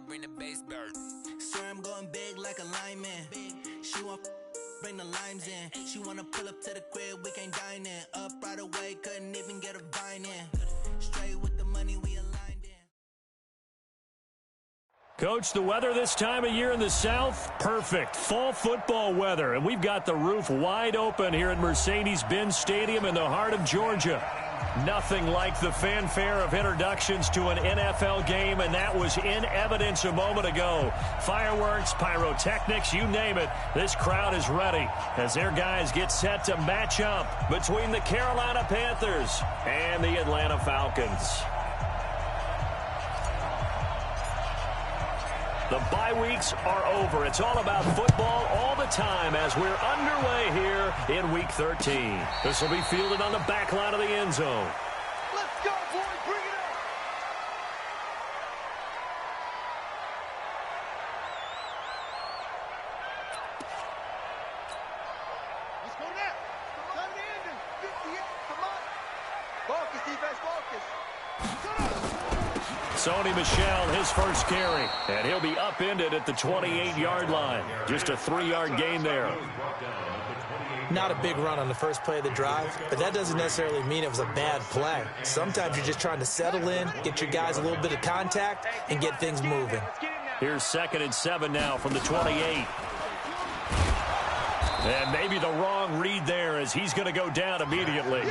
bring the bass bird. Swear I'm going big like a lineman. She want bring the limes in. She wanna pull up to the crib, we can't dine in. Up right away, couldn't even get a vine in. Straight with the money, we aligned in. Coach, the weather this time of year in the South, perfect. Fall football weather, and we've got the roof wide open here at Mercedes-Benz Stadium in the heart of Georgia. Nothing like the fanfare of introductions to an NFL game, and that was in evidence a moment ago. Fireworks, pyrotechnics, you name it. This crowd is ready as their guys get set to match up between the Carolina Panthers and the Atlanta Falcons. The bye weeks are over. It's all about football all the time as we're underway here in Week 13. This will be fielded on the back line of the end zone. Let's go, boys. Bring it up. Let's go now. Time to end it. 58. Come on. Focus, defense. Focus. Sony Michel, his first carry, and he'll be upended at the 28-yard line. Just a 3-yard gain there. Not a big run on the first play of the drive, but that doesn't necessarily mean it was a bad play. Sometimes you're just trying to settle in, get your guys a little bit of contact, and get things moving. Here's 2nd and 7 now from the 28. And maybe the wrong read there as he's going to go down immediately.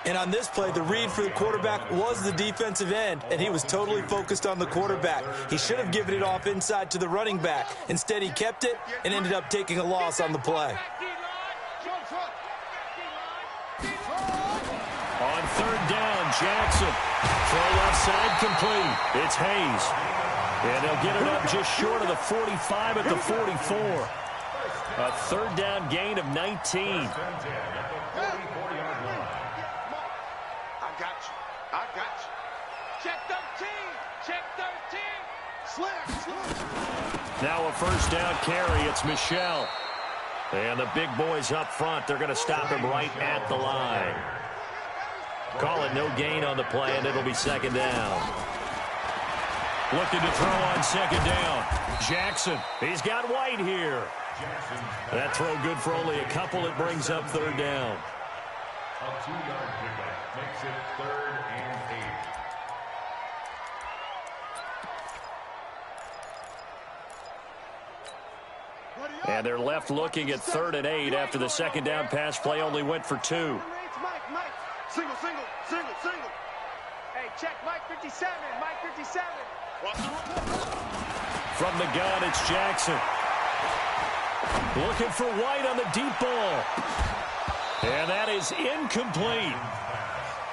And on this play, the read for the quarterback was the defensive end, and he was totally focused on the quarterback. He should have given it off inside to the running back. Instead, he kept it and ended up taking a loss on the play. On 3rd down, Jackson. Throw left side complete. It's Hayes. And they'll get it up just short of the 45 at the 44. A 3rd down gain of 19. I got you. Check 13. Check 13. Slam. Now a 1st down carry. It's Michel. And the big boys up front, they're going to stop him right at the line. Call it no gain on the play, and it'll be 2nd down. Looking to throw on 2nd down. Jackson, he's got White here. That throw good for only a couple. It brings up 3rd down. A 2-yard pickup makes it 3rd and 8. And they're left looking at 3rd and 8 after the 2nd down pass play only went for 2. Mike. Single. Hey, check Mike 57. Mike 57. From the gun, it's Jackson. Looking for White on the deep ball. And that is incomplete.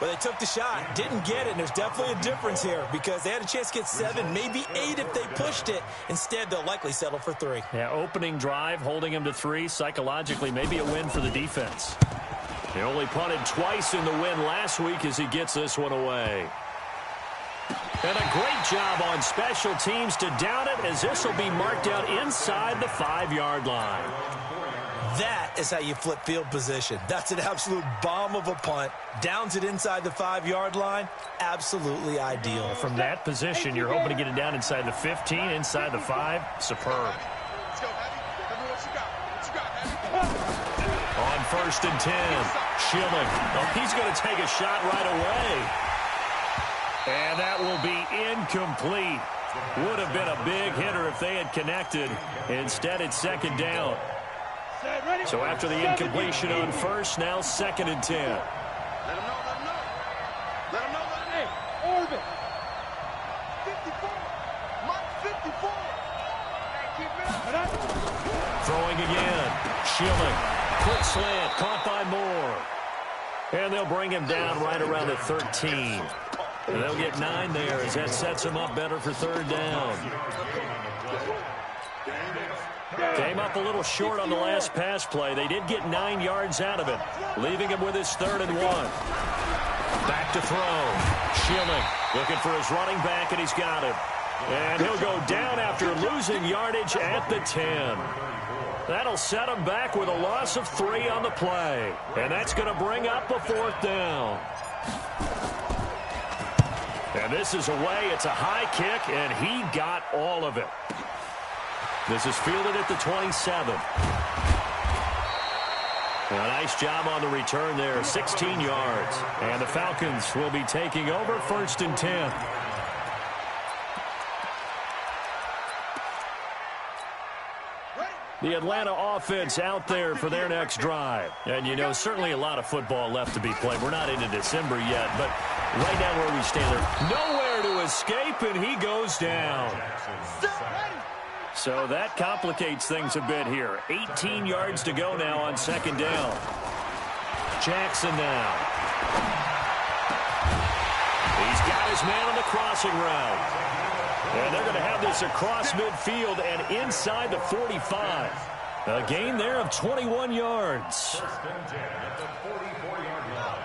But they took the shot, didn't get it, and there's definitely a difference here because they had a chance to get 7, maybe 8 if they pushed it. Instead, they'll likely settle for 3. Yeah, opening drive, holding him to 3. Psychologically, maybe a win for the defense. He only punted twice in the win last week as he gets this one away. And a great job on special teams to down it as this will be marked out inside the 5-yard line. That is how you flip field position. That's an absolute bomb of a punt. Downs it inside the 5-yard line. Absolutely ideal. From that position, you're hoping to get it down inside the 15, inside the 5. Superb. Let's go, Abby. Tell me what you got, Abby. On 1st and 10, Schilling. Oh, he's going to take a shot right away. And that will be incomplete. Would have been a big hitter if they had connected. Instead, it's 2nd down. So after the incompletion on 1st, now 2nd and 10. Let him know. Hey, Orbit. 54. Mike 54. Hey, keep it up. Throwing again. Schilling. Quick slant. Caught by Moore. And they'll bring him down right around the 13. And they'll get 9 there as that sets him up better for 3rd down. Came up a little short on the last pass play. They did get 9 yards out of it, leaving him with his 3rd and 1. Back to throw. Schilling looking for his running back, and he's got him. And he'll go down after losing yardage at the 10. That'll set him back with a loss of 3 on the play. And that's going to bring up a 4th down. And And this is away. It's a high kick, and he got all of it. This is fielded at the 27. A nice job on the return there, 16 yards. And the Falcons will be taking over 1st and 10. The Atlanta offense out there for their next drive. And, you know, certainly a lot of football left to be played. We're not into December yet, but right now where we stand, there's nowhere to escape, and he goes down. So that complicates things a bit here. 18 yards to go now on 2nd down. Jackson now. He's got his man on the crossing route. And they're going to have this across midfield and inside the 45. A gain there of 21 yards. 1st and 10 at the 44-yard line.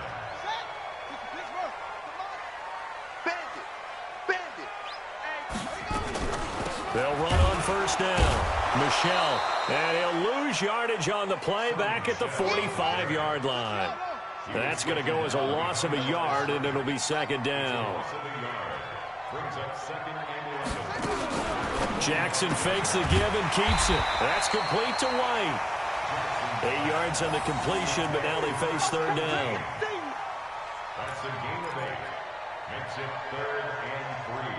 They'll run on 1st down. Michelle. And he'll lose yardage on the play back at the 45-yard line. That's going to go as a loss of a yard, and it'll be 2nd down. Brings up 2nd and 11. Jackson fakes the give and keeps it. That's complete to White. 8 yards on the completion, but now they face 3rd down. That's a gain of 8. Makes it 3rd and 3.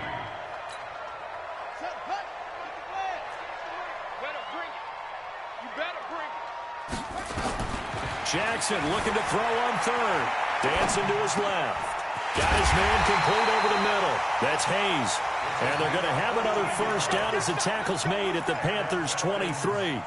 Jackson looking to throw on 3rd. Dancing to his left. Got his man complete over the middle. That's Hayes. And they're going to have another 1st down as the tackle's made at the Panthers' 23.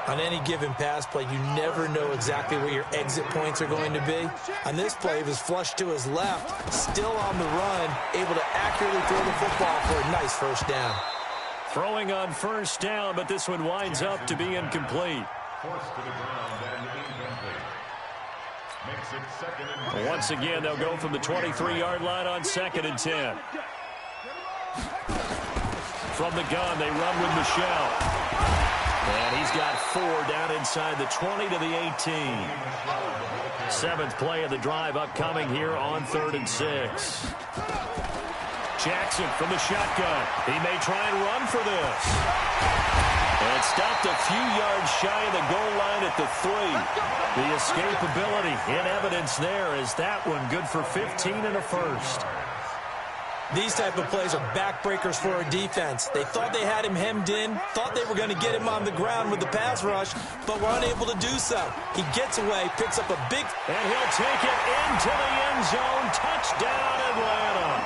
On any given pass play, you never know exactly where your exit points are going to be. On this play, he was flushed to his left, still on the run, able to accurately throw the football for a nice 1st down. Throwing on 1st down, but this one winds up to be incomplete. Forced to the ground and incomplete. Makes it 2nd and 10. Once again, they'll go from the 23-yard line on 2nd and 10. From the gun, they run with Michelle. And he's got 4 down inside the 20 to the 18. 7th play of the drive upcoming here on 3rd and 6. Jackson from the shotgun. He may try and run for this. And stopped a few yards shy of the goal line at the 3. The escapability in evidence there is that one good for 15 and a 1st. These type of plays are backbreakers for our defense. They thought they had him hemmed in, thought they were going to get him on the ground with the pass rush, but were unable to do so. He gets away, picks up a big... And he'll take it into the end zone. Touchdown, Atlanta.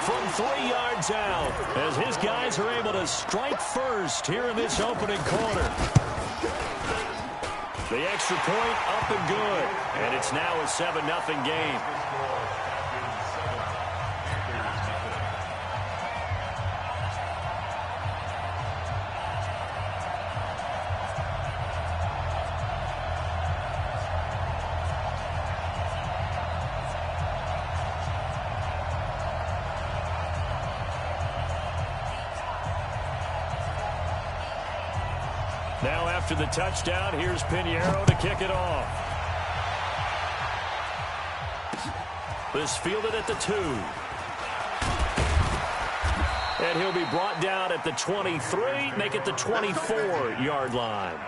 From 3 yards out, as his guys are able to strike first here in this opening quarter. The extra point up and good, and it's now a 7-0 game. Now after the touchdown, here's Pinheiro to kick it off. This fielded at the 2. And he'll be brought down at the 23, make it the 24-yard line.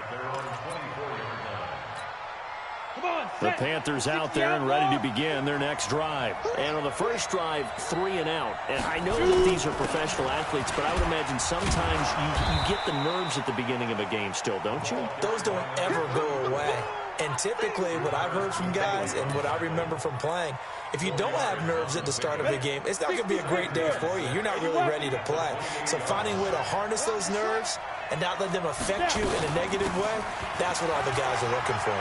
The Panthers out there and ready to begin their next drive. And on the first drive, 3 and out. And I know that these are professional athletes, but I would imagine sometimes you get the nerves at the beginning of a game still, don't you? Those don't ever go away. And typically what I've heard from guys and what I remember from playing, if you don't have nerves at the start of a game, it's not going to be a great day for you. You're not really ready to play. So finding a way to harness those nerves and not let them affect you in a negative way, that's what all the guys are looking for.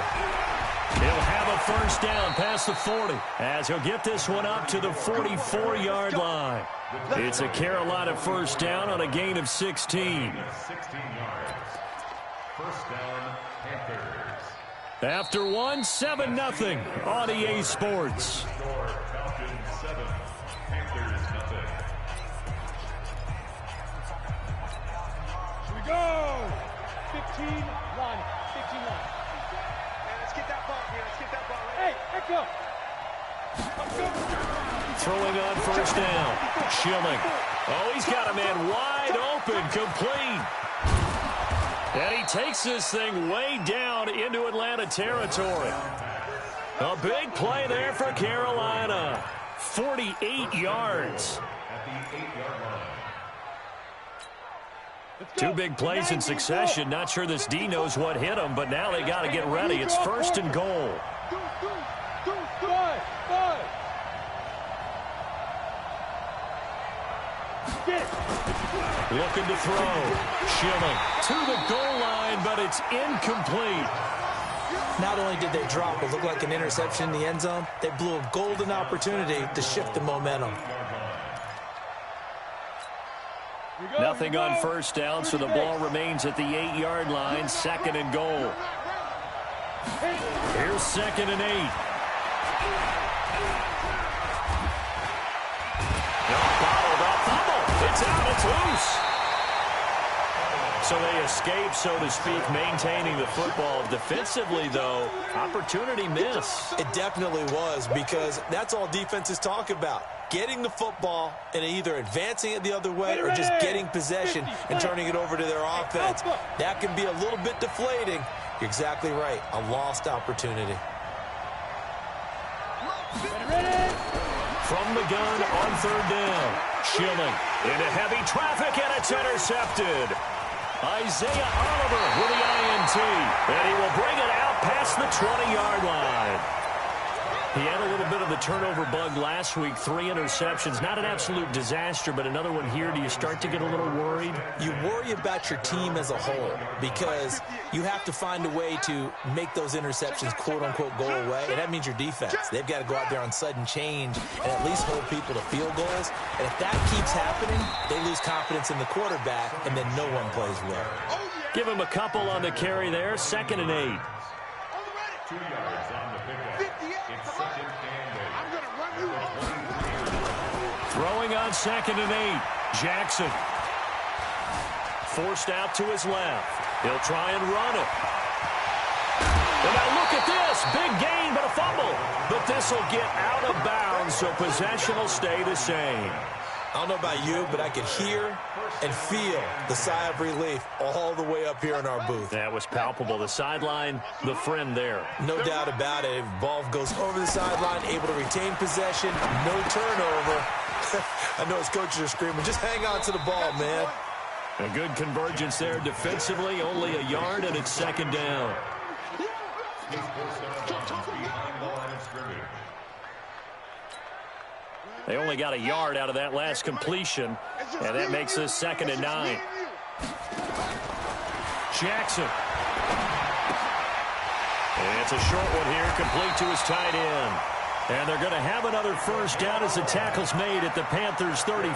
He'll have a 1st down past the 40 as he'll get this one up to the 44-yard line. It's a Carolina 1st down on a gain of 16. 16 yards. 1st down, Panthers. After one, 7-0 on EA Sports. Score, Falcons 7, Panthers 0. Here we go. 15-1. 15-1. Let's get that ball here. Let's get that ball. Hey, let's go. Throwing on first down. Schilling. Oh, he's got a man wide open, complete. And he takes this thing way down into Atlanta territory. A big play there for Carolina. 48 yards. At the 8-yard line. Two big plays in succession. Not sure this D knows what hit him, but now they got to get ready. It's first and goal. Looking to throw. Schilling to the goal line, but it's incomplete. Not only did they drop what looked like an interception in the end zone, they blew a golden opportunity to shift the momentum. Nothing on first down, so the ball remains at the 8-yard line. Second and goal. Here's second and 8. Bottled up, fumble. It's out, it's loose. So they escape, so to speak, maintaining the football. Defensively, though, opportunity miss. It definitely was, because that's all defenses talk about. Getting the football and either advancing it the other way or just getting possession and turning it over to their offense. That can be a little bit deflating. You're exactly right. A lost opportunity. From the gun on third down. Schilling into heavy traffic, and it's intercepted. Isaiah Oliver with the INT, and he will bring it out past the 20-yard line. He had a little bit of the turnover bug last week, 3 interceptions. Not an absolute disaster, but another one here. Do you start to get a little worried? You worry about your team as a whole, because you have to find a way to make those interceptions, quote-unquote, go away, and that means your defense. They've got to go out there on sudden change and at least hold people to field goals. And if that keeps happening, they lose confidence in the quarterback, and then no one plays well. Give him a couple on the carry there. Second and 8. 2 yards on the pickup. It's second and 8. I'm going to run you over. Throwing on second and 8. Jackson. Forced out to his left. He'll try and run it. And now look at this. Big gain, but a fumble. But this will get out of bounds, so possession will stay the same. I don't know about you, but I could hear and feel the sigh of relief all the way up here in our booth. That was palpable. The sideline, the friend there. No doubt about it. Ball goes over the sideline, able to retain possession, no turnover. I know his coaches are screaming, just hang on to the ball, man. A good convergence there defensively, only a yard, and it's second down. He's forced out behind the line of scrimmage. They only got a yard out of that last completion, and that makes this second and 9. Jackson. And it's a short one here, complete to his tight end. And they're going to have another first down as the tackle's made at the Panthers' 35.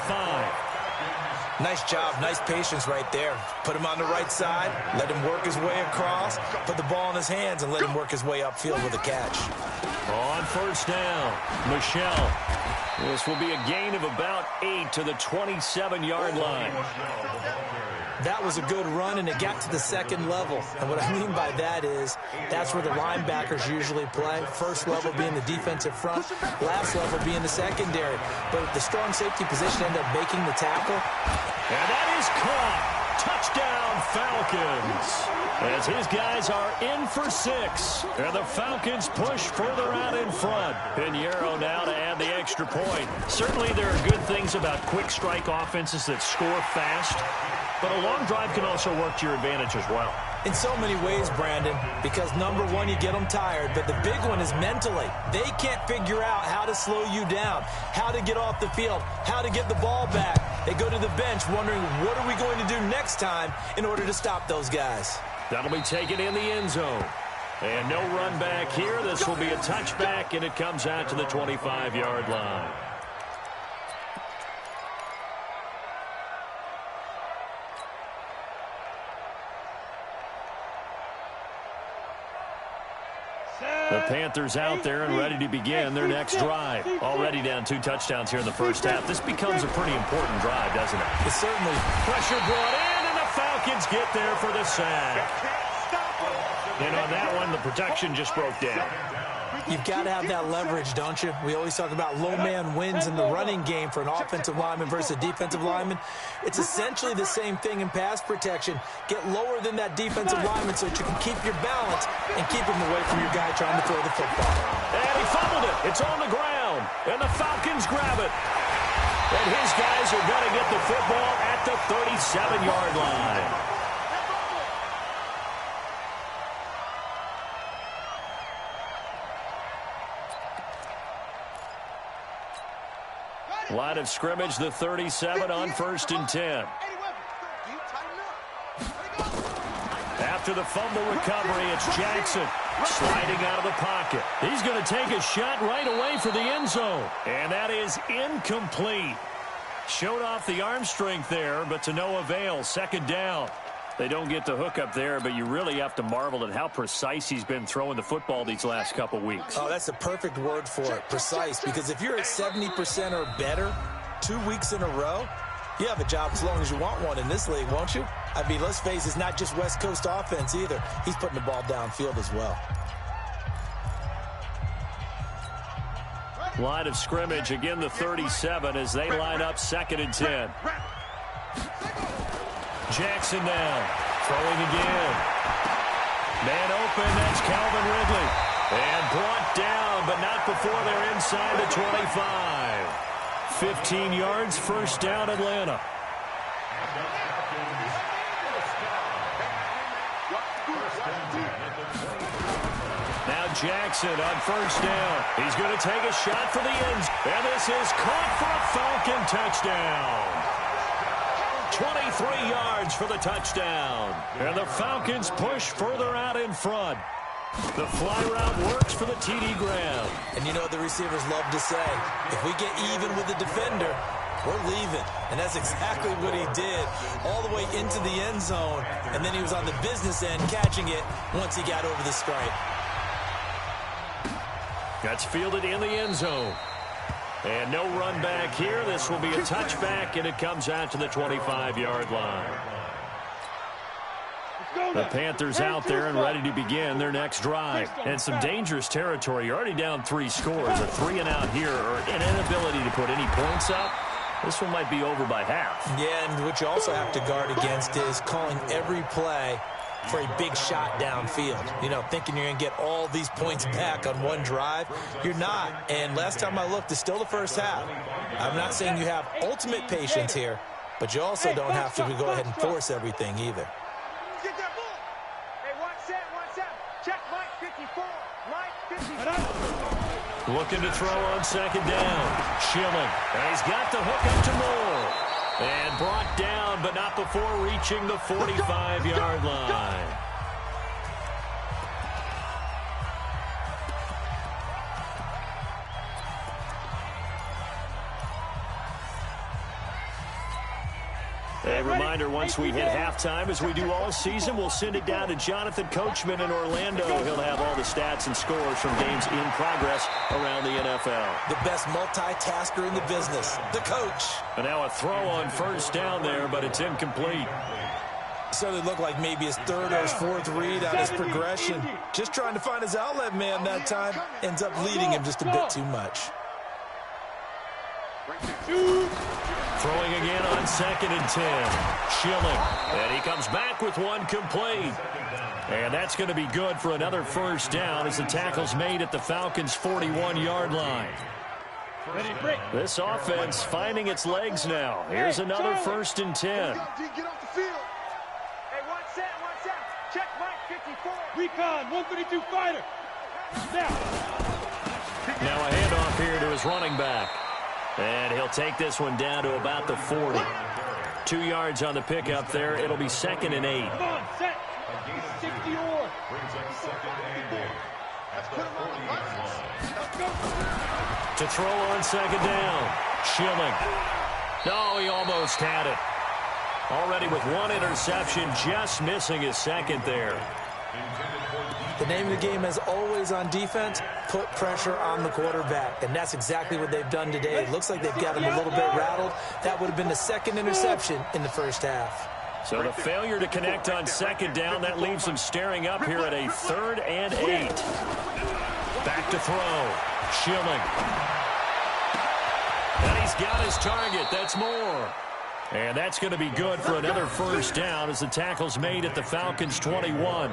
Nice job, nice patience right there. Put him on the right side, let him work his way across, put the ball in his hands, and let him work his way upfield with a catch. On first down, Michelle. This will be a gain of about 8 to the 27-yard line. That was a good run, and it got to the second level. And what I mean by that is that's where the linebackers usually play. First level being the defensive front, last level being the secondary. But the strong safety position ended up making the tackle. And that is caught. Touchdown, Falcons. As his guys are in for 6. And the Falcons push further out in front. Pinheiro now to add the extra point. Certainly there are good things about quick strike offenses that score fast. But a long drive can also work to your advantage as well. In so many ways, Brandon, because number one, you get them tired, but the big one is mentally. They can't figure out how to slow you down, how to get off the field, how to get the ball back. They go to the bench wondering, what are we going to do next time in order to stop those guys? That'll be taken in the end zone. And no run back here. This will be a touchback, and it comes out to the 25-yard line. The Panthers out there and ready to begin their next drive. Already down 2 touchdowns here in the first half. This becomes a pretty important drive, doesn't it? It certainly. Pressure brought in, and the Falcons get there for the sack. And on that one, the protection just broke down. You've got to have that leverage, don't you? We always talk about low man wins in the running game for an offensive lineman versus a defensive lineman. It's essentially the same thing in pass protection. Get lower than that defensive lineman so that you can keep your balance and keep him away from your guy trying to throw the football. And he fumbled it. It's on the ground. And the Falcons grab it. And his guys are going to get the football at the 37-yard line. Line of scrimmage, the 37 on 1st and 10. After the fumble recovery, it's Jackson sliding out of the pocket. He's going to take a shot right away for the end zone. And that is incomplete. Showed off the arm strength there, but to no avail. 2nd down. They don't get the hook up there, but you really have to marvel at how precise he's been throwing the football these last couple weeks. Oh, that's a perfect word for it, precise, because if you're at 70% or better 2 weeks in a row, you have a job as long as you want one in this league, won't you? I mean, let's face it, it's not just West Coast offense either. He's putting the ball downfield as well. Line of scrimmage, again the 37 as they line up 2nd and 10. Jackson now, throwing again. Man open, that's Calvin Ridley. And brought down, but not before they're inside the 25. 15 yards, 1st down, Atlanta. Now Jackson on 1st down. He's going to take a shot for the end. And this is caught for a Falcon touchdown. 23 yards for the touchdown. And the Falcons push further out in front. The fly route works for the TD grab. And you know what the receivers love to say? If we get even with the defender, we're leaving. And that's exactly what he did all the way into the end zone. And then he was on the business end catching it once he got over the stripe. That's fielded in the end zone. And no run back here. This will be a touchback, and it comes out to the 25-yard line. The Panthers out there and ready to begin their next drive. And some dangerous territory. You're already down 3 scores. A 3-and-out here, or an inability to put any points up. This one might be over by half. Yeah, and what you also have to guard against is calling every play for a big shot downfield. You know, thinking you're going to get all these points back on one drive. You're not. And last time I looked, it's still the first half. I'm not saying you have ultimate patience here, but you also don't have to go ahead and force everything either. Get that ball. Hey, watch that. Check Mike 54. Mike 54. Looking to throw on 2nd down. Schilling. And he's got the hook up to Moore. And brought down, but not before reaching the 45-yard line. A reminder, once we hit halftime, as we do all season, we'll send it down to Jonathan Coachman in Orlando. He'll have all the stats and scores from games in progress around the NFL. The best multitasker in the business, the coach. And now a throw on 1st down there, but it's incomplete. So it looked like maybe his 3rd or his 4th read on his progression. Just trying to find his outlet man that time. Ends up leading him just a bit too much. Throwing again on 2nd and 10. Schilling. And he comes back with one complete. And that's going to be good for another 1st down as the tackle's made at the Falcons' 41-yard line. This offense finding its legs now. Here's another 1st and 10. Get off the field. Hey, watch that. Check Mike 54. Recon, 132 fighter. Now a handoff here to his running back. And he'll take this one down to about the 40. 2 yards on the pickup there. It'll be 2nd and 8. Come on, set. 60 or. To throw on 2nd down. Schilling. No, he almost had it. Already with one interception, just missing his 2nd there. The name of the game, as always on defense, put pressure on the quarterback. And that's exactly what they've done today. It looks like they've got him a little bit rattled. That would have been the 2nd interception in the 1st half. So the failure to connect on 2nd down, that leaves them staring up here at a 3rd and 8. Back to throw. Schilling. And he's got his target. That's more. And that's going to be good for another first down as the tackle's made at the Falcons' 21.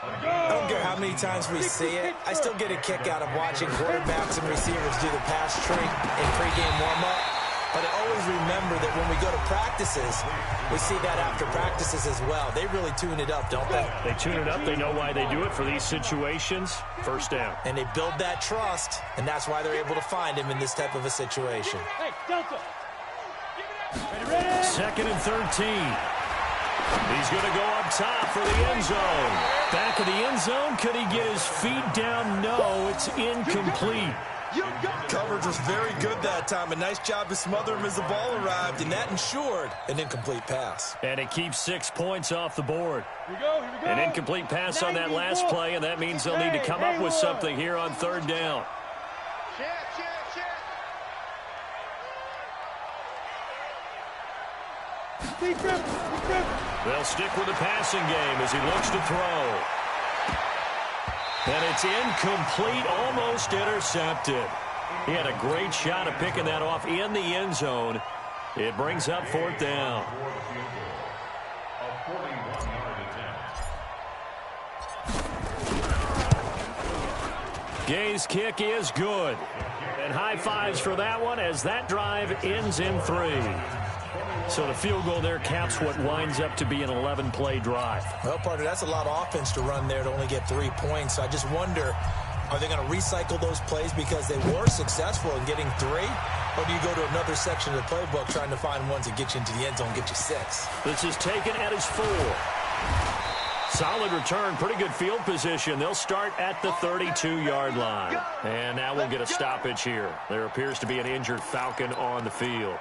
I don't care how many times we see it. I still get a kick out of watching quarterbacks and receivers do the pass tree in pregame warm-up. But I always remember that when we go to practices, we see that after practices as well. They really tune it up, don't they? They tune it up. They know why they do it for these situations. First down. And they build that trust, and that's why they're able to find him in this type of a situation. Hey, Delta. Ready. Second and 13. He's going to go up top for the end zone. Back of the end zone. Could he get his feet down? No, it's incomplete. Coverage was very good that time. A nice job to smother him as the ball arrived, and that ensured an incomplete pass. And it keeps 6 points off the board. Here we go. An incomplete pass on that last play, and that means they'll need to come up with something here on third down. They'll stick with the passing game as he looks to throw. And it's incomplete, almost intercepted. He had a great shot at picking that off in the end zone. It brings up fourth down. Gay's kick is good. And high fives for that one as that drive ends in 3. So the field goal there caps what winds up to be an 11-play drive. Well, partner, that's a lot of offense to run there to only get 3 points. So I just wonder, are they going to recycle those plays because they were successful in getting 3? Or do you go to another section of the playbook trying to find ones that get you into the end zone and get you 6? This is taken at his 4. Solid return, pretty good field position. They'll start at the 32-yard line. And now we'll get a stoppage here. There appears to be an injured Falcon on the field.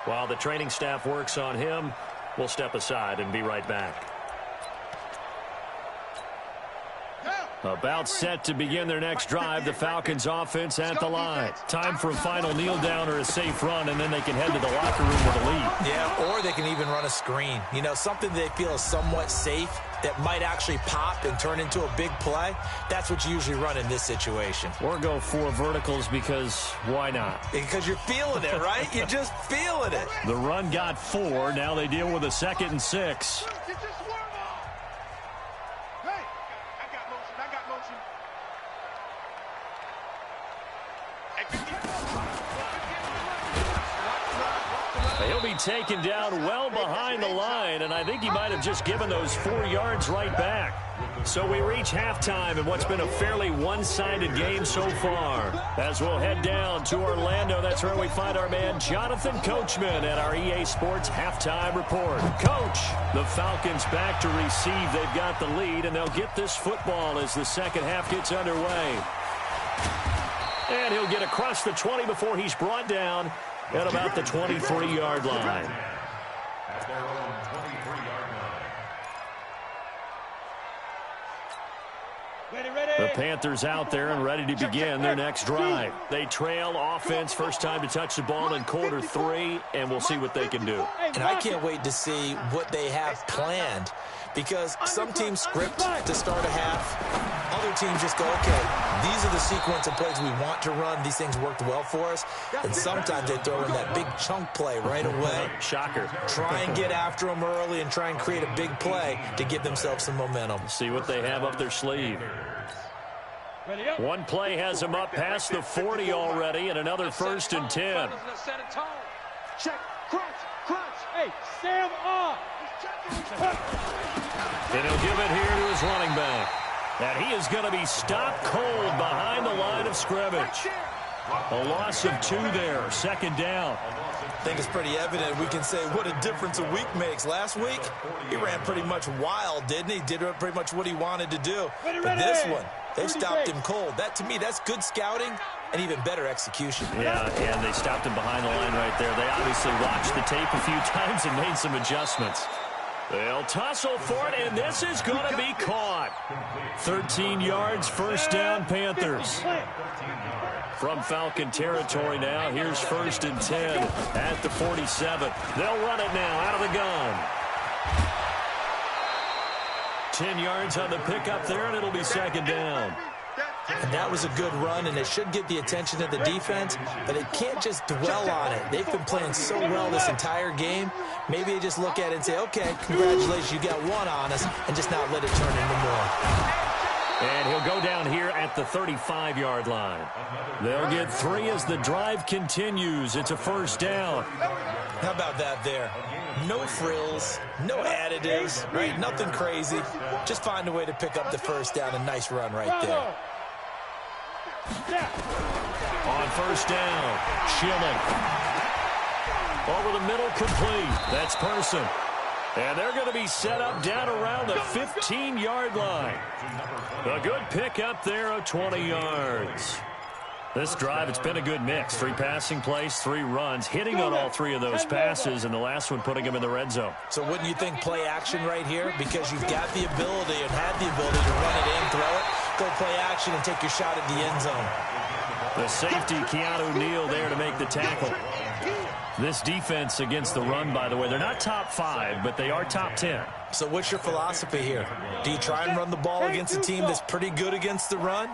While the training staff works on him, we'll step aside and be right back. About set to begin their next drive, the Falcons offense at the line. Time for a final kneel down or a safe run, and then they can head to the locker room with a lead. Yeah, or they can even run a screen. You know, something they feel is somewhat safe that might actually pop and turn into a big play. That's what you usually run in this situation. Or go 4 verticals because why not? Because you're feeling it, right? You're just feeling it. The run got 4. Now they deal with a 2nd and 6. He'll be taken down well behind the line, and I think he might have just given those 4 yards right back. So we reach halftime in what's been a fairly one-sided game so far. As we'll head down to Orlando, that's where we find our man Jonathan Coachman at our EA Sports Halftime Report. Coach, the Falcons back to receive. They've got the lead, and they'll get this football as the second half gets underway. And he'll get across the 20 before he's brought down at about the 23-yard line. The Panthers out there and ready to begin their next drive. They trail offense, first time to touch the ball in quarter 3, and we'll see what they can do. And I can't wait to see what they have planned, because some teams script to start a half. Other teams just go, okay, these are the sequence of plays we want to run. These things worked well for us. And sometimes they throw in that big chunk play right away. Shocker. Try and get after them early and try and create a big play to give themselves some momentum. See what they have up their sleeve. One play has them up past the 40 already, and another 1st and 10. Check, crunch. Hey, Sam on. And he'll give it here to his running back. And he is going to be stopped cold behind the line of scrimmage. A loss of 2 there, 2nd down. I think it's pretty evident. We can say what a difference a week makes. Last week, he ran pretty much wild, didn't he? Did pretty much what he wanted to do. But this one, they stopped him cold. That, to me, that's good scouting and even better execution. Yeah, and they stopped him behind the line right there. They obviously watched the tape a few times and made some adjustments. They'll tussle for it, and this is going to be caught. 13 yards, first down, Panthers. From Falcon territory now, here's 1st and 10 at the 47. They'll run it now out of the gun. 10 yards on the pickup there, and it'll be 2nd down. And that was a good run, and it should get the attention of the defense, but it can't just dwell on it. They've been playing so well this entire game. Maybe they just look at it and say, okay, congratulations, you got one on us, and just not let it turn into more. And he'll go down here at the 35-yard line. They'll get 3 as the drive continues. It's a first down. How about that there? No frills, no additives, right? Nothing crazy. Just find a way to pick up the first down. A nice run right there. On first down, Schilling. Over the middle, complete. That's Person. And they're going to be set up down around the 15-yard line. A good pick up there of 20 yards. This drive, it's been a good mix. 3 passing plays, 3 runs, hitting on all 3 of those passes, and the last one putting him in the red zone. So wouldn't you think play action right here? Because you've got the ability and had the ability to run it in, throw it, go play action, and take your shot at the end zone. The safety, Keanu Neal, there to make the tackle. This defense against the run, by the way, they're not top 5, but they are top 10. So what's your philosophy here? Do you try and run the ball against a team that's pretty good against the run?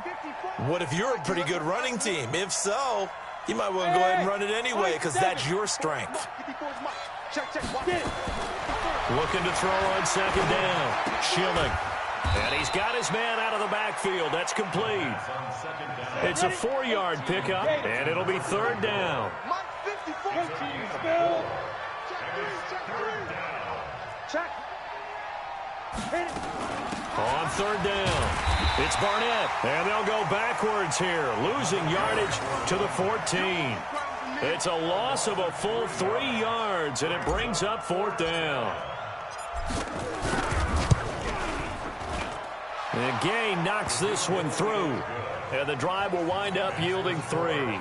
What if you're a pretty good running team? If so, you might want to go ahead and run it anyway because that's your strength. Looking to throw on second down. Schilling. And he's got his man out of the backfield. That's complete. It's a 4-yard pickup, and it'll be third down. On third down, it's Barnett, and they'll go backwards here, losing yardage to the 14. It's a loss of a full 3 yards, and it brings up fourth down. And Gay knocks this one through, and the drive will wind up yielding 3.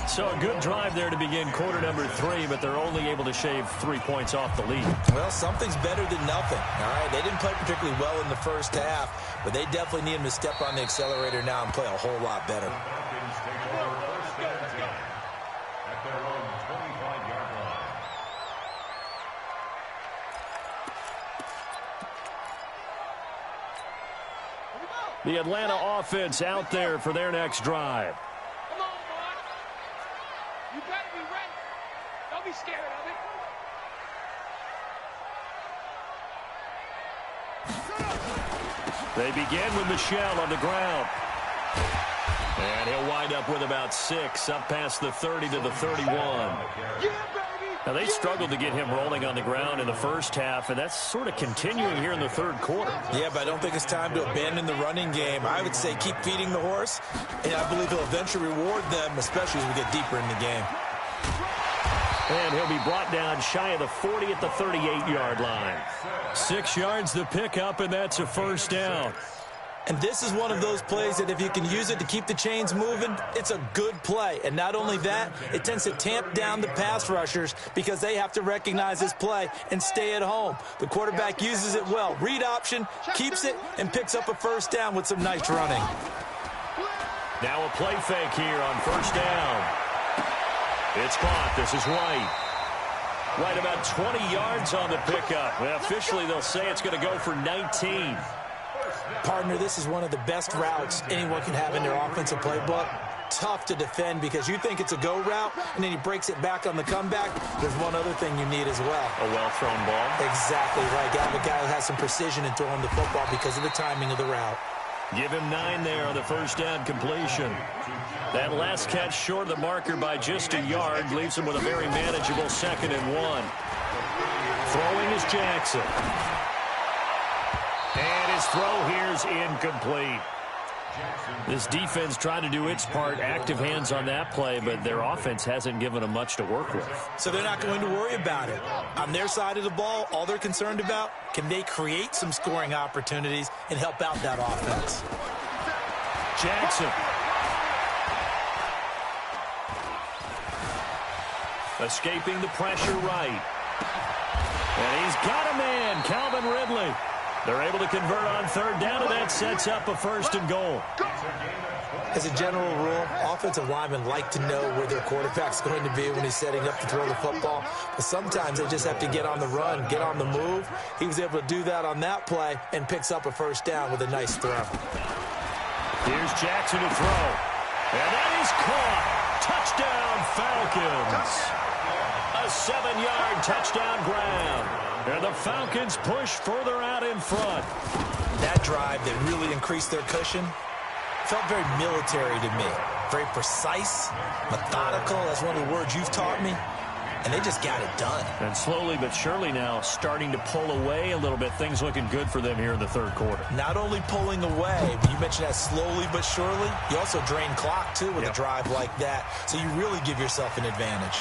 So a good drive there to begin quarter number 3, but they're only able to shave 3 points off the lead. Well, something's better than nothing, all right? They didn't play particularly well in the first half, but they definitely need them to step on the accelerator now and play a whole lot better. The Atlanta offense out there for their next drive. Come on, boy. You better be ready. Don't be scared of it. They begin with Michelle on the ground. And he'll wind up with about 6, up past the 30 to the 31. Yeah, baby. Now, they struggled to get him rolling on the ground in the first half, and that's sort of continuing here in the third quarter. Yeah, but I don't think it's time to abandon the running game. I would say keep feeding the horse, and I believe he'll eventually reward them, especially as we get deeper in the game. And he'll be brought down shy of the 40 at the 38-yard line. 6 yards the pickup, and that's a first down. And this is one of those plays that if you can use it to keep the chains moving, it's a good play. And not only that, it tends to tamp down the pass rushers because they have to recognize this play and stay at home. The quarterback uses it well. Read option, keeps it, and picks up a first down with some nice running. Now a play fake here on first down. It's caught. This is White. Right about 20 yards on the pickup. Well, officially, they'll say it's going to go for 19. Partner, this is one of the best routes anyone can have in their offensive playbook. Tough to defend because you think it's a go route, and then he breaks it back on the comeback. There's one other thing you need as well. A well-thrown ball. Exactly right. Got a guy who has some precision in throwing the football because of the timing of the route. Give him 9 there on the first down completion. That last catch short of the marker by just a yard leaves him with a very manageable 2nd and 1. Throwing is Jackson. And his throw here is incomplete. This defense tried to do its part, active hands on that play, but their offense hasn't given them much to work with. So they're not going to worry about it. On their side of the ball, all they're concerned about, can they create some scoring opportunities and help out that offense? Jackson. Escaping the pressure right. And he's got a man, Calvin Ridley. They're able to convert on third down, and that sets up a 1st and goal. As a general rule, offensive linemen like to know where their quarterback's going to be when he's setting up to throw the football. But sometimes they just have to get on the run, get on the move. He was able to do that on that play and picks up a 1st down with a nice throw. Here's Jackson to throw. And that is caught. Touchdown, Falcons. A 7-yard touchdown grab. And the Falcons push further out in front. That drive that really increased their cushion felt very military to me. Very precise, methodical. That's one of the words you've taught me. And they just got it done. And slowly but surely now starting to pull away a little bit. Things looking good for them here in the third quarter. Not only pulling away, but you mentioned that slowly but surely. You also drain clock, too, with a drive like that. So you really give yourself an advantage.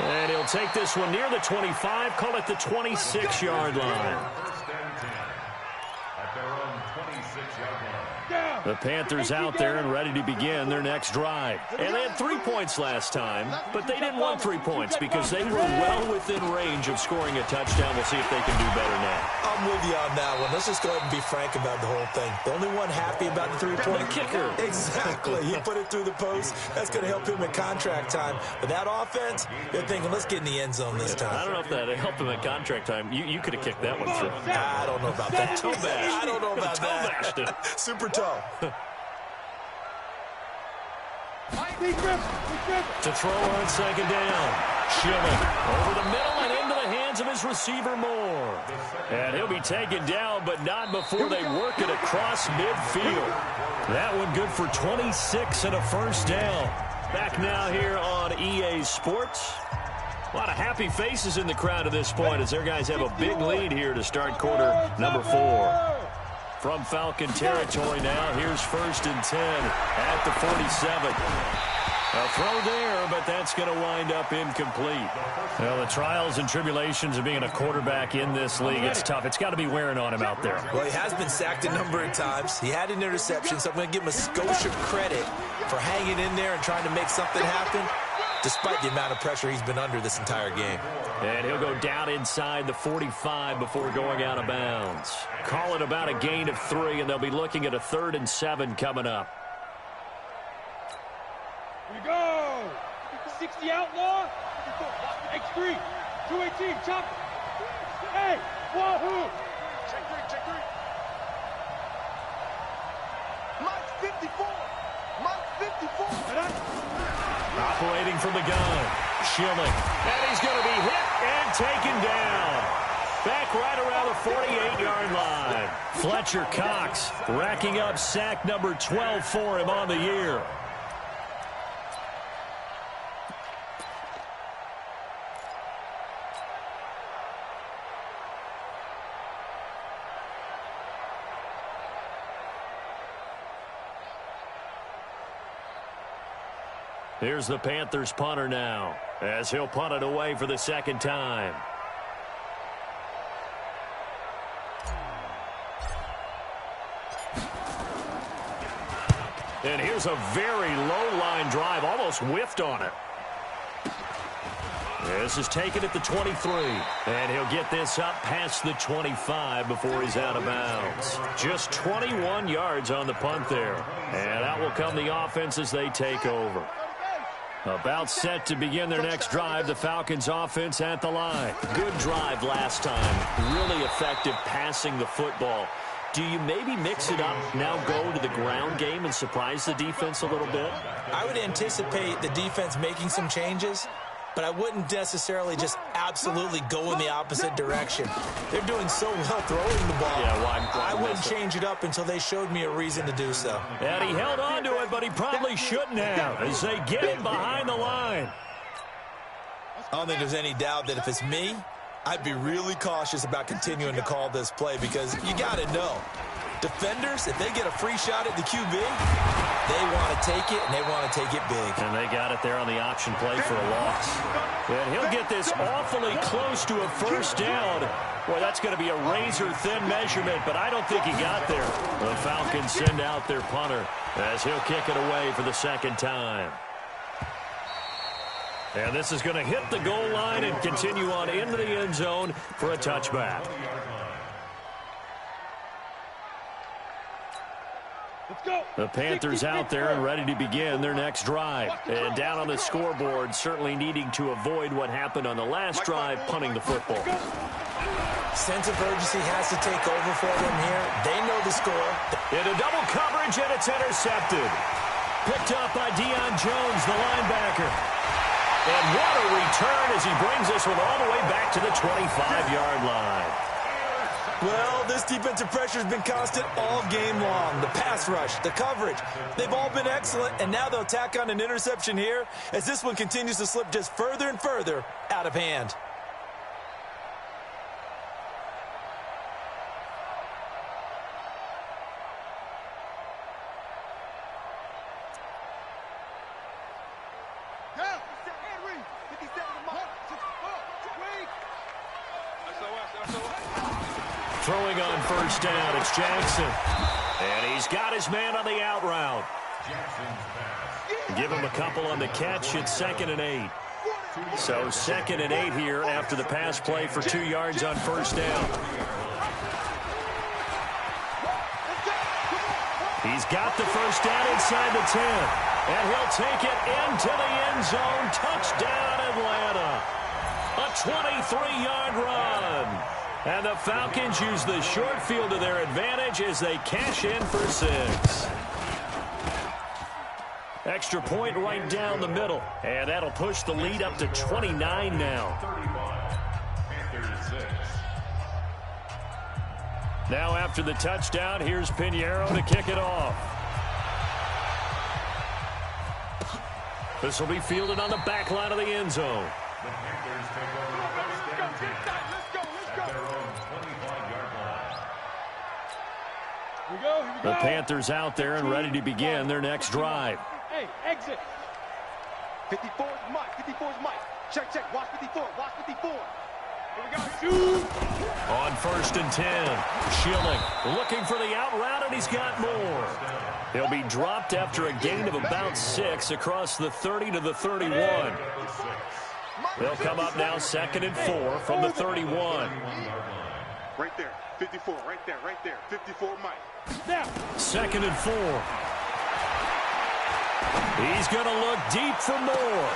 And he'll take this one near the 25, call it the 26-yard line. First and 10 at their own 26-yard line. The Panthers out there and ready to begin their next drive. And they had 3 points last time, but they didn't want 3 points because they were well within range of scoring a touchdown. We'll see if they can do better now. I'm with you on that one. Let's just go ahead and be frank about the whole thing. The only one happy about the three-point kicker. Exactly. He put it through the post. That's going to help him at contract time. But that offense, they're thinking, let's get in the end zone this time. I don't know if that helped him at contract time. You could have kicked that one through. I don't know about that. Toe bash. I don't know about that. Toe bashed it. Super toe. To throw on second down. Schilling over the middle and into the hands of his receiver Moore. And he'll be taken down, but not before they work it across midfield. That one good for 26 and a first down. Back now here on EA Sports. A lot of happy faces in the crowd at this point as their guys have a big lead here to start quarter number 4. From Falcon territory now, here's 1st and 10 at the 47. A throw there, but that's going to wind up incomplete. Well, the trials and tribulations of being a quarterback in this league, it's tough. It's got to be wearing on him out there. Well, he has been sacked a number of times. He had an interception, so I'm going to give him a skosh of credit for hanging in there and trying to make something happen, despite the amount of pressure he's been under this entire game. And he'll go down inside the 45 before going out of bounds. Call it about a gain of 3, and they'll be looking at a 3rd and 7 coming up. Here we go. 60 outlaw. X3. 218. Chop. Hey. Wahoo. Check 3. Check 3. Mike 54. Mike 54. Operating from the gun. Schilling. And he's going to be hit and taken down. Back right around the 48-yard line. Fletcher Cox racking up sack number 12 for him on the year. Here's the Panthers punter now, as he'll punt it away for the second time. And here's a very low-line drive, almost whiffed on it. This is taken at the 23, and he'll get this up past the 25 before he's out of bounds. Just 21 yards on the punt there, and out will come the offense as they take over. About set to begin their next drive, the Falcons offense at the line. Good drive last time. Really effective passing the football. Do you maybe mix it up, now go to the ground game and surprise the defense a little bit? I would anticipate the defense making some changes, but I wouldn't necessarily just absolutely go in the opposite direction. They're doing so well throwing the ball. Yeah, why I wouldn't change it up until they showed me a reason to do so. And he held on to it, but he probably shouldn't have as they get him behind the line. I don't think there's any doubt that if it's me, I'd be really cautious about continuing to call this play because you got to know, defenders, if they get a free shot at the QB, they want to take it, and they want to take it big. And they got it there on the option play for a loss. And he'll get this awfully close to a first down. Boy, that's going to be a razor-thin measurement, but I don't think he got there. The Falcons send out their punter as he'll kick it away for the second time. And this is going to hit the goal line and continue on into the end zone for a touchback. The Panthers out there and ready to begin their next drive. And down on the scoreboard, certainly needing to avoid what happened on the last drive, punting the football. Sense of urgency has to take over for them here. They know the score. Into double coverage, and it's intercepted. Picked up by Deion Jones, the linebacker. And what a return as he brings us all the way back to the 25-yard line. Well, this defensive pressure has been constant all game long. The pass rush, the coverage, they've all been excellent, and now they'll tack on an interception here as this one continues to slip just further and further out of hand. Throwing on first down, it's Jackson. And he's got his man on the out route. Give him a couple on the catch. It's 2nd and 8. So 2nd and 8 here after the pass play for 2 yards on first down. He's got the first down inside the 10. And he'll take it into the end zone. Touchdown, Atlanta. A 23-yard run. And the Falcons use the short field to their advantage as they cash in for 6. Extra point right down the middle. And that'll push the lead up to 29 now. Now after the touchdown, here's Pinheiro to kick it off. This will be fielded on the back line of the end zone. The Panthers take over first and 10 at their own 25-yard line. Here we go. The Panthers out there and ready to begin their next drive. Hey, exit. 54 is Mike. 54 is Mike. Check, check. Watch 54. Watch 54. Here we go. Shoot. On 1st and 10, Schilling looking for the out route, and he's got more. He'll be dropped after a gain of about 6 across the 30 to the 31. They'll come up now 2nd and 4 from the 31. Right there. 54. Right there. Right there. 54 Mike. Now. 2nd and 4. He's going to look deep for more.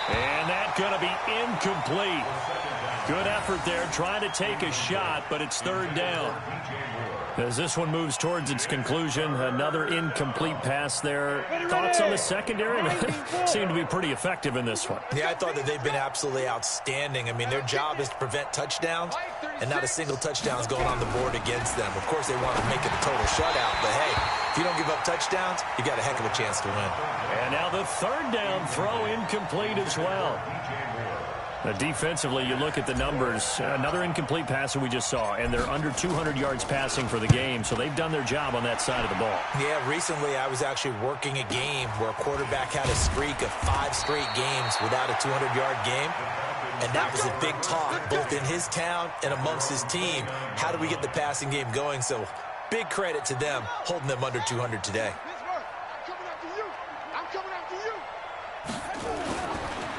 And that's going to be incomplete. Good effort there, trying to take a shot, but it's 3rd down. As this one moves towards its conclusion, another incomplete pass there. Thoughts on the secondary? Seem to be pretty effective in this one. Yeah, I thought that they've been absolutely outstanding. I mean, their job is to prevent touchdowns, and not a single touchdown is going on the board against them. Of course, they want to make it a total shutout, but hey, if you don't give up touchdowns, you got a heck of a chance to win. And now the 3rd down throw incomplete as well. Defensively, you look at the numbers. Another incomplete pass that we just saw, and they're under 200 yards passing for the game, so they've done their job on that side of the ball. Yeah, recently I was actually working a game where a quarterback had a streak of 5 straight games without a 200-yard game, and that was a big talk, both in his town and amongst his team. How do we get the passing game going? So big credit to them, holding them under 200 today.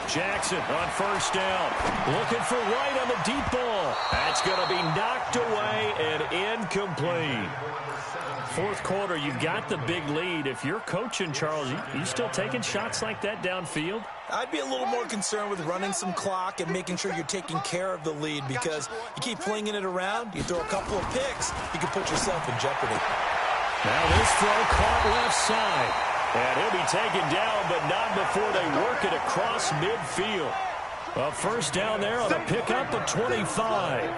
Jackson on 1st down. Looking for White on the deep ball. That's going to be knocked away and incomplete. 4th quarter, you've got the big lead. If you're coaching, Charles, you still taking shots like that downfield? I'd be a little more concerned with running some clock and making sure you're taking care of the lead, because you keep flinging it around, you throw a couple of picks, you can put yourself in jeopardy. Now this throw caught left side. And he'll be taken down, but not before they work it across midfield. A 1st down there on a pickup of 25.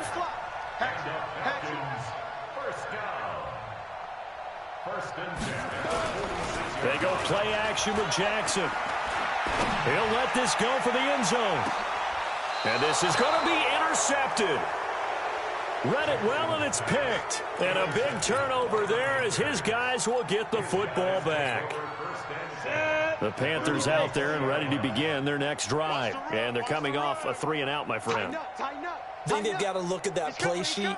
First and 10. They go play action with Jackson. He'll let this go for the end zone. And this is going to be intercepted. Read it well, and it's picked. And a big turnover there as his guys will get the football back. The Panthers out there and ready to begin their next drive. And they're coming off a 3-and-out, my friend. I think they've got to look at that play sheet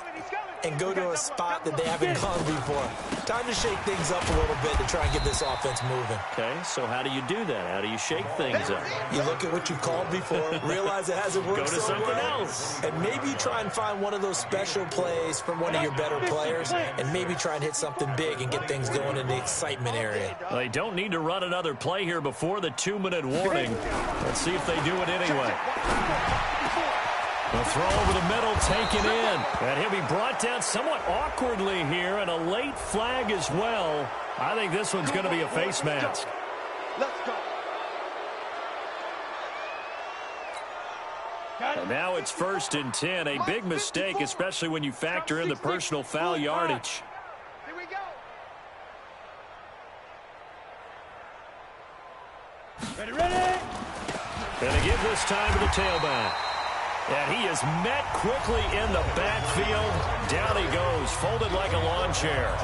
and go to a spot that they haven't gone before. Time to shake things up a little bit to try and get this offense moving. Okay, so how do you do that? How do you shake things up? You look at what you called before, realize it hasn't worked Go to so something well, else. and maybe try and find one of those special plays from one of your better players, and maybe try and hit something big and get things going in the excitement area. Well, they don't need to run another play here before the 2-minute warning. Let's see if they do it anyway. The throw over the middle taken in. And he'll be brought down somewhat awkwardly here, and a late flag as well. I think this one's going to be a face mask. Let's go. And now it's 1st and 10. A big mistake, especially when you factor in the personal foul yardage. Here we go. Ready, ready. And they give this time to the tailback. And he is met quickly in the backfield. Down he goes, folded like a lawn chair.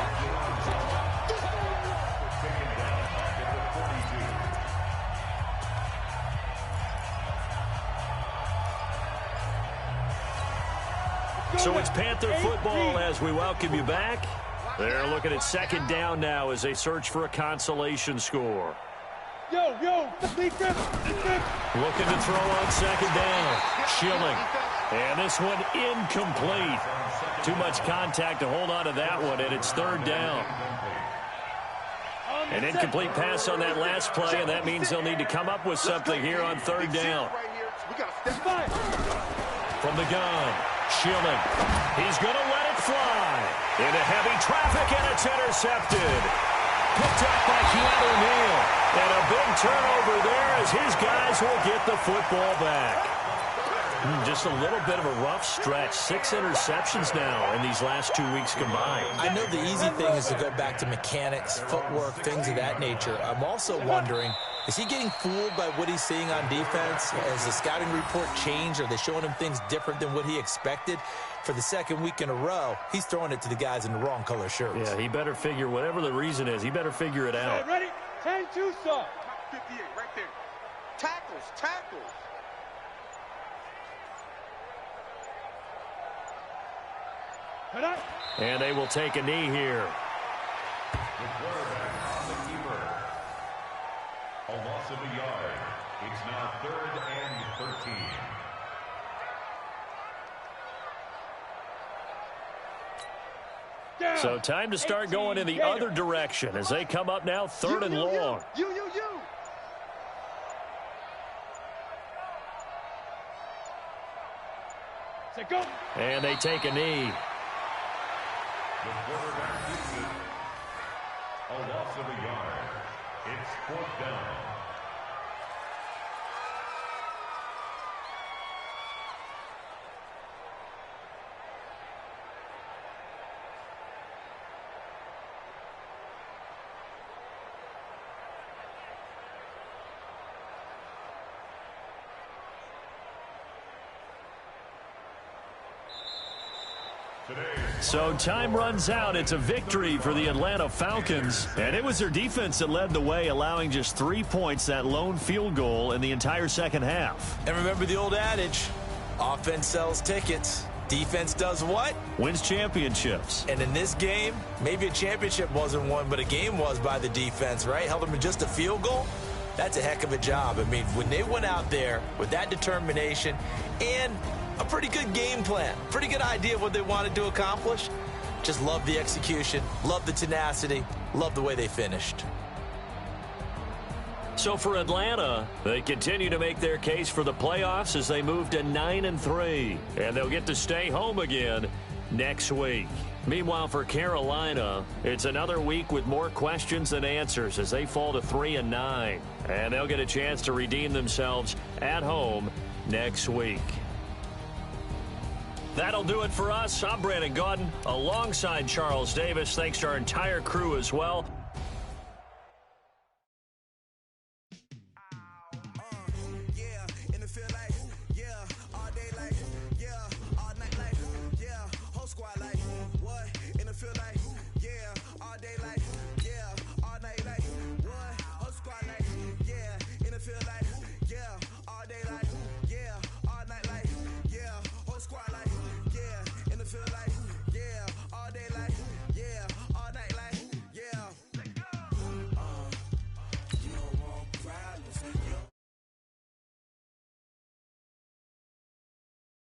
So it's Panther football as we welcome you back. They're looking at 2nd down now as they search for a consolation score. Yo, defense. Looking to throw on 2nd down. Schilling. And this one incomplete. Too much contact to hold on to that one, and it's 3rd down. An incomplete pass on that last play, and that means they'll need to come up with something here on 3rd down. From the gun, Schilling. He's going to let it fly. Into heavy traffic, and it's intercepted. Picked up by Keanu Neal. And a big turnover there as his guys will get the football back. Just a little bit of a rough stretch. 6 interceptions now in these last 2 weeks combined. I know the easy thing is to go back to mechanics, footwork, things of that nature. I'm also wondering, is he getting fooled by what he's seeing on defense? Has the scouting report changed? Are they showing him things different than what he expected? For the 2nd week in a row, he's throwing it to the guys in the wrong color shirts. Yeah, he better figure, whatever the reason is, he better figure it out. Ready? 10-2, sir. 58, right there. Tackles. And they will take a knee here. The quarterback on the keeper. A loss of a yard. It's now 3rd and 13. Down. So time to start going in the other direction as they come up now 3rd and long. You. Say go. And they take a knee. The quarterback gets it. A loss of a yard. It's 4th down. So time runs out. It's a victory for the Atlanta Falcons. And it was their defense that led the way, allowing just 3 points, that lone field goal in the entire 2nd half. And remember the old adage, offense sells tickets. Defense does what? Wins championships. And in this game, maybe a championship wasn't won, but a game was by the defense, right? Held them to just a field goal. That's a heck of a job. I mean, when they went out there with that determination and a pretty good game plan, pretty good idea of what they wanted to accomplish, just love the execution, love the tenacity, love the way they finished. So for Atlanta, they continue to make their case for the playoffs as they move to 9-3. And they'll get to stay home again next week. Meanwhile, for Carolina, it's another week with more questions than answers as they fall to 3-9. And they'll get a chance to redeem themselves at home next week. That'll do it for us. I'm Brandon Gaudin alongside Charles Davis. Thanks to our entire crew as well.